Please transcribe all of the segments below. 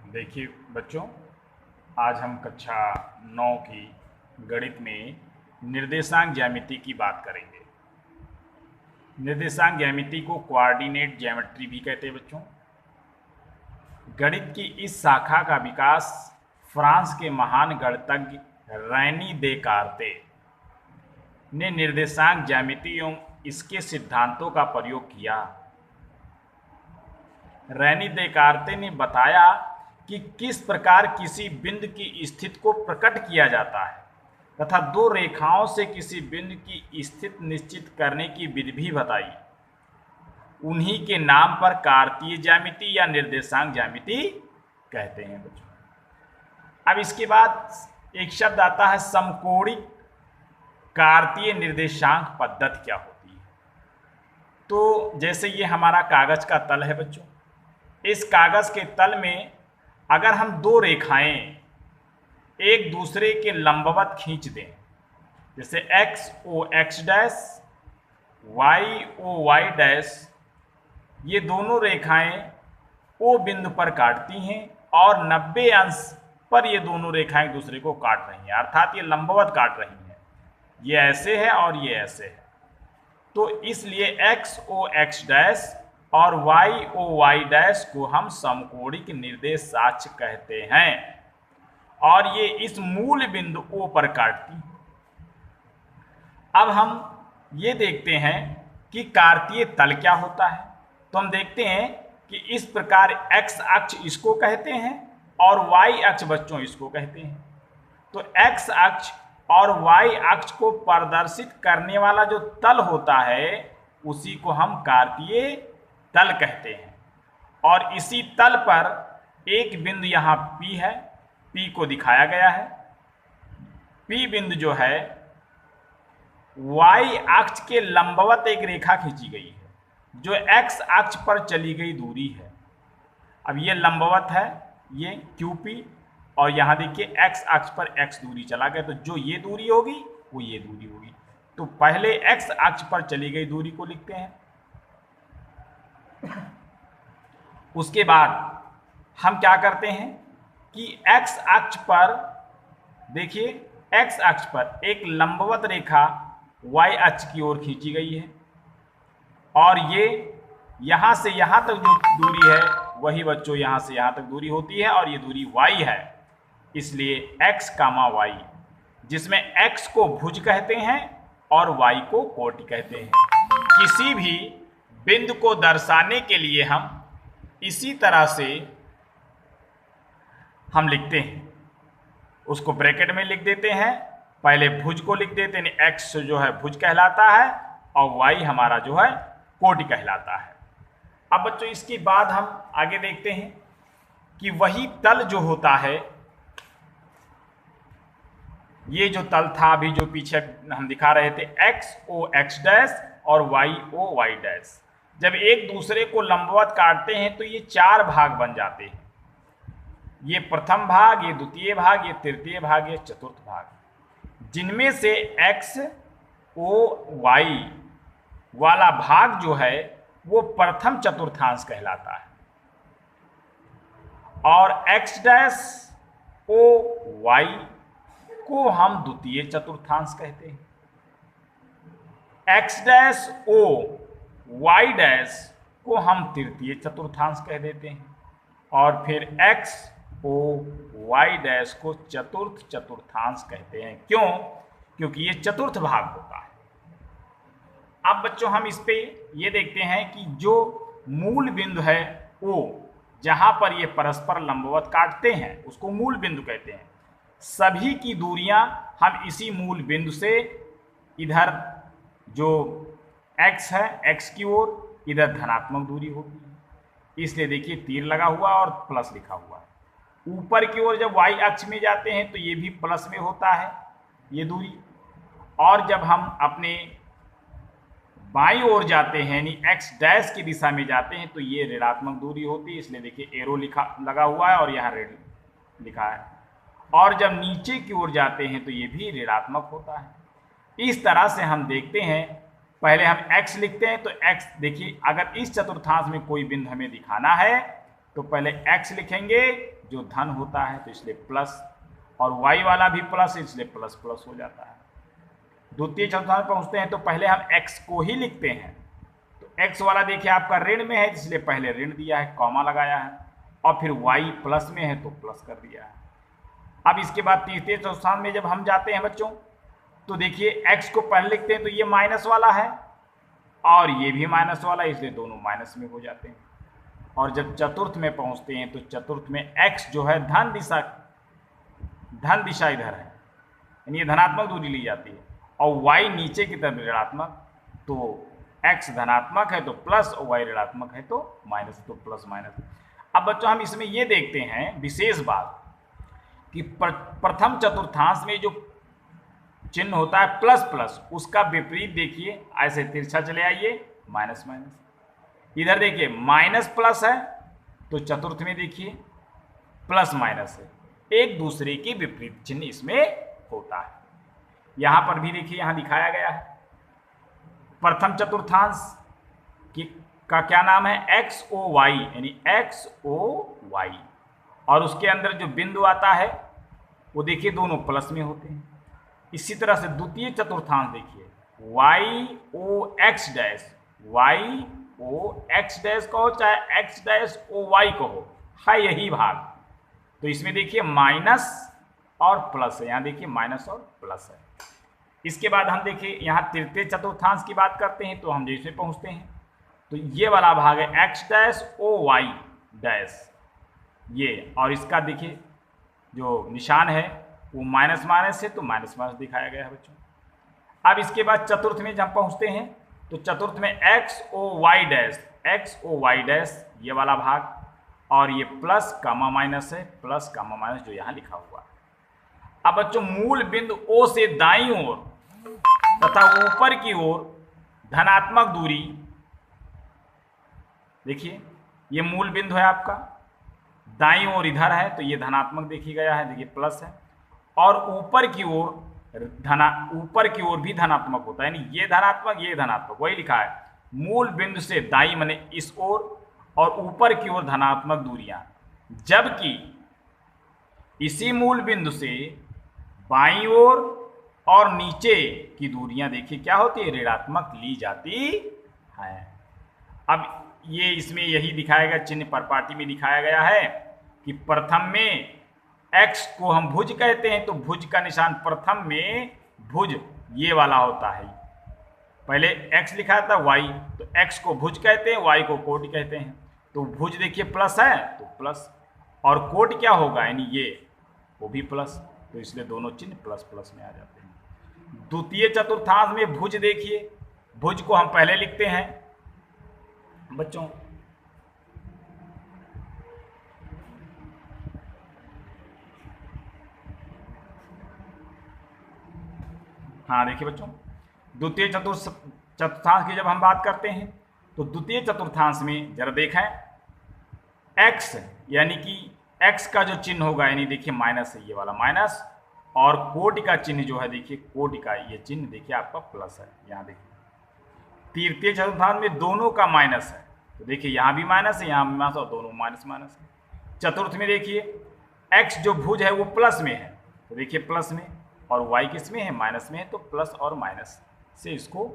देखिए बच्चों, आज हम कक्षा 9 की गणित में निर्देशांक ज्यामिति की बात करेंगे। निर्देशांक ज्यामिति को कोऑर्डिनेट ज्योमेट्री भी कहते हैं बच्चों। गणित की इस शाखा का विकास फ्रांस के महान गणितज्ञ रैनी देकार्ते ने निर्देशांक ज्यामिति एवं इसके सिद्धांतों का प्रयोग किया। रैनी देकार्ते ने बताया कि किस प्रकार किसी बिंदु की स्थिति को प्रकट किया जाता है तथा दो रेखाओं से किसी बिंदु की स्थिति निश्चित करने की विधि भी बताई। उन्हीं के नाम पर कार्तीय ज्यामिति या निर्देशांक ज्यामिति कहते हैं बच्चों। अब इसके बाद एक शब्द आता है समकोणिक कार्तीय निर्देशांक पद्धति क्या होती है। तो जैसे ये हमारा कागज का तल है बच्चों, इस कागज के तल में अगर हम दो रेखाएं एक दूसरे के लंबवत खींच दें, जैसे X O X dash Y O Y dash, ये दोनों रेखाएं ओ बिंदु पर काटती हैं और 90 अंश पर ये दोनों रेखाएं एक दूसरे को काट रही हैं, अर्थात ये लंबवत काट रही हैं। ये ऐसे है और ये ऐसे है, तो इसलिए एक्स ओ एक्स डैश और वाई ओ वाई डैश को हम समकोणिक निर्देशांक कहते हैं और ये इस मूल बिंदु ओ पर काटती हैं। अब हम ये देखते हैं कि कार्तीय तल क्या होता है। तो हम देखते हैं कि इस प्रकार एक्स अक्ष इसको कहते हैं और वाई अक्ष बच्चों इसको कहते हैं। तो एक्स अक्ष और वाई अक्ष को प्रदर्शित करने वाला जो तल होता है उसी को हम कार्तीय तल कहते हैं। और इसी तल पर एक बिंदु यहाँ P है, P को दिखाया गया है। P बिंदु जो है y अक्ष के लंबवत एक रेखा खींची गई है जो x अक्ष पर चली गई दूरी है। अब ये लंबवत है, ये QP, और यहाँ देखिए x अक्ष पर x दूरी चला गया, तो जो ये दूरी होगी वो ये दूरी होगी। तो पहले x अक्ष पर चली गई दूरी को लिखते हैं, उसके बाद हम क्या करते हैं कि x अक्ष पर देखिए, x अक्ष पर एक लंबवत रेखा y अक्ष की ओर खींची गई है और ये यहां से यहां तक जो दूरी है वही बच्चों यहां से यहां तक दूरी होती है और ये दूरी y है। इसलिए x, y, जिसमें x को भुज कहते हैं और y को कोटि कहते हैं। किसी भी बिंदु को दर्शाने के लिए हम इसी तरह से हम लिखते हैं, उसको ब्रैकेट में लिख देते हैं। पहले भुज को लिख देते हैं, x जो है भुज कहलाता है और y हमारा जो है कोटि कहलाता है। अब बच्चों इसके बाद हम आगे देखते हैं कि वही तल जो होता है, ये जो तल था अभी जो पीछे हम दिखा रहे थे, एक्स ओ एक्स डैश और वाई ओ वाई डैश, जब एक दूसरे को लंबवत काटते हैं तो ये चार भाग बन जाते हैं। ये प्रथम भाग, ये द्वितीय भाग, ये तृतीय भाग, ये चतुर्थ भाग, जिनमें से एक्स ओ वाई वाला भाग जो है वो प्रथम चतुर्थांश कहलाता है और एक्स डैश ओ वाई को हम द्वितीय चतुर्थांश कहते हैं। X dash O Y dash को हम तृतीय चतुर्थांश कह देते हैं और फिर एक्स ओ वाई डैश को चतुर्थ चतुर्थांश कहते हैं। क्यों? क्योंकि ये चतुर्थ भाग होता है। अब बच्चों हम इस पे ये देखते हैं कि जो मूल बिंदु है O, जहां पर ये परस्पर लंबवत काटते हैं उसको मूल बिंदु कहते हैं। सभी की दूरियां हम इसी मूल बिंदु से इधर जो x है x की ओर इधर धनात्मक दूरी होती है, इसलिए देखिए तीर लगा हुआ और प्लस लिखा हुआ है। ऊपर की ओर जब y अक्ष में जाते हैं तो ये भी प्लस में होता है ये दूरी, और जब हम अपने बाईं ओर जाते हैं यानी x डैश की दिशा में जाते हैं तो ये ऋणात्मक दूरी होती है, इसलिए देखिए एरो लगा हुआ है और यहाँ ऋण लिखा है। और जब नीचे की ओर जाते हैं तो ये भी ऋणात्मक होता है। इस तरह से हम देखते हैं, पहले हम x लिखते हैं तो x देखिए, अगर इस चतुर्थांश में कोई बिंदु हमें दिखाना है तो पहले x लिखेंगे, जो धन होता है तो इसलिए प्लस, और y वाला भी प्लस इसलिए प्लस प्लस हो जाता है। द्वितीय चतुर्थांश पहुंचते हैं तो पहले हम x को ही लिखते हैं। तो x वाला देखिए आपका ऋण में है इसलिए पहले ऋण दिया है, कॉमा लगाया है, और फिर y प्लस में है तो प्लस कर दिया है। अब इसके बाद तृतीय चतुर्थांश में जब हम जाते हैं बच्चों तो देखिए x को पहले लिखते हैं तो ये माइनस वाला है और ये भी माइनस वाला है, इसलिए दोनों माइनस में हो जाते हैं। और जब चतुर्थ में पहुंचते हैं तो चतुर्थ में x जो है धन दिशा इधर है, यानी ये धनात्मक दूरी ली जाती है, और y नीचे की तरफ ऋणात्मक, तो x धनात्मक है तो प्लस और y ऋणात्मक है तो माइनस, तो प्लस माइनस। अब बच्चों हम इसमें ये देखते हैं विशेष बात कि प्रथम चतुर्थांश में जो चिन्ह होता है प्लस प्लस, उसका विपरीत देखिए ऐसे तिरछा चले आइए माइनस माइनस। इधर देखिए माइनस प्लस है तो चतुर्थ में देखिए प्लस माइनस है, एक दूसरे के विपरीत चिन्ह इसमें होता है। यहां पर भी देखिए यहां दिखाया गया है प्रथम चतुर्थांश का क्या नाम है XOY, यानी XOY, और उसके अंदर जो बिंदु आता है वो देखिए दोनों प्लस में होते हैं। इसी तरह से द्वितीय चतुर्थांश देखिए YOX डैश, YOX डैश कहो चाहे X डैश OY कहो, है यही भाग। तो इसमें देखिए माइनस और प्लस है, यहाँ देखिए माइनस और प्लस है। इसके बाद हम देखिए यहाँ तृतीय चतुर्थांश की बात करते हैं तो हम जैसे पहुँचते हैं तो ये वाला भाग है X डैश OY डैश ये, और इसका देखिए जो निशान है वो माइनस माइनस है तो माइनस माइनस दिखाया गया है बच्चों। अब इसके बाद चतुर्थ में जब पहुंचते हैं तो चतुर्थ में XOY डैश ये वाला भाग, और ये प्लस कामा माइनस है, प्लस कामा माइनस जो यहाँ लिखा हुआ है। अब बच्चों मूल बिंदु O से दाईं ओर तथा ऊपर की ओर धनात्मक दूरी, देखिए ये मूल बिंदु है आपका, दाईं ओर इधर है तो ये धनात्मक देखी गया है, देखिए प्लस है, और ऊपर की ओर भी धनात्मक होता है, यानी ये धनात्मक वही लिखा है। मूल बिंदु से दाईं माने इस ओर और ऊपर की ओर धनात्मक दूरियां, जबकि इसी मूल बिंदु से बाईं ओर और नीचे की दूरियां देखिए क्या होती है, ऋणात्मक ली जाती है। अब ये इसमें यही दिखाया गया, चिन्ह परपाटी में दिखाया गया है कि प्रथम में x को हम भुज कहते हैं तो भुज का निशान प्रथम में भुज ये वाला होता है, पहले x लिखा था y, तो x को भुज कहते हैं, y को कोटि कहते हैं। तो भुज देखिए प्लस है तो प्लस, और कोटि क्या होगा यानी ये वो भी प्लस, तो इसलिए दोनों चिन्ह प्लस प्लस में आ जाते हैं। द्वितीय चतुर्थांश में भुज देखिए, भुज को हम पहले लिखते हैं बच्चों, हाँ देखिए बच्चों द्वितीय चतुर्थांश की जब हम बात करते हैं तो द्वितीय चतुर्थांश में जरा देखें x, यानी कि x का जो चिन्ह होगा यानी देखिए माइनस है, ये वाला माइनस, और कोटि का चिन्ह जो है देखिए कोटि का ये चिन्ह देखिए आपका प्लस है। यहाँ देखिए तृतीय चतुर्थांश में दोनों का माइनस है, तो देखिए यहाँ भी माइनस है, यहाँ भी माइनस, और दोनों माइनस माइनस है। चतुर्थ में देखिए x जो भुज है वो प्लस में है, तो देखिए प्लस में, और y किस में है, माइनस में है, तो प्लस और माइनस से इसको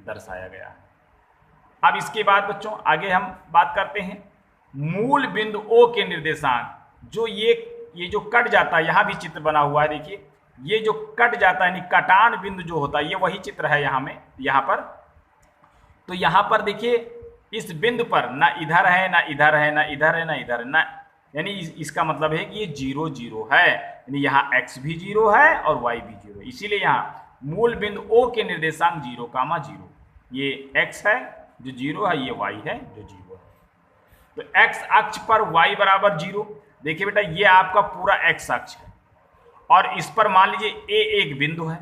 दर्शाया गया है। अब इसके बाद बच्चों आगे हम बात करते हैं मूल बिंदु O के निर्देशांक, जो ये जो कट जाता है, यहाँ भी चित्र बना हुआ है देखिए, ये जो कट जाता है यानी कटान बिंदु जो होता है, ये वही चित्र है यहाँ पर। तो यहाँ पर देखिए इस बिंदु पर ना इधर है ना इधर है ना इधर है ना इधर है ना, यानी इसका मतलब है कि ये 0 0 है, यानी यहाँ x भी 0 है और y भी 0 है, इसीलिए यहाँ मूल बिंदु O के निर्देशांक 0, 0, ये x है जो 0 है, ये y है जो 0 है। तो x अक्ष पर y बराबर 0, देखिए बेटा ये आपका पूरा x अक्ष है, और इस पर मान लीजिए a एक बिंदु है,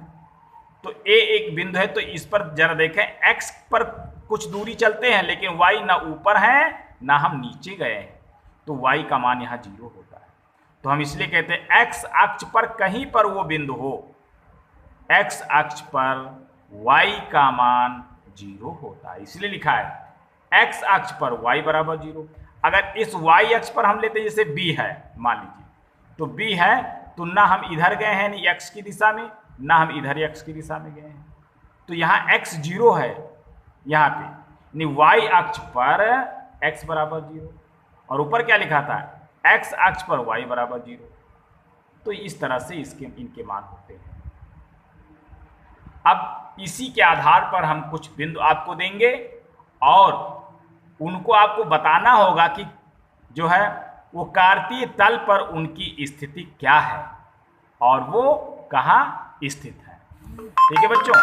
तो a एक बिंदु है, तो इस पर जरा देखें x पर कुछ दूरी चलते हैं लेकिन y ना ऊपर है ना हम नीचे गए हैं, तो y का मान यहाँ 0 होता है। तो हम इसलिए कहते हैं x अक्ष पर कहीं पर वो बिंदु हो, x अक्ष पर y का मान 0 होता है, इसलिए लिखा है x अक्ष पर y बराबर 0। अगर इस y अक्ष पर हम लेते जैसे b है मान लीजिए, तो बी है, तो ना हम इधर गए हैं नहीं एक्स की दिशा में, ना हम इधर एक्स की दिशा में गए हैं, तो यहाँ एक्स 0 है यहाँ पे, यानी वाई अक्ष पर एक्स बराबर 0, और ऊपर क्या लिखा था, एक्स अक्ष पर वाई बराबर 0। तो इस तरह से इनके मान होते हैं। अब इसी के आधार पर हम कुछ बिंदु आपको देंगे और उनको आपको बताना होगा कि जो है वो कार्तीय तल पर उनकी स्थिति क्या है और वो कहाँ स्थित है। ठीक है बच्चों।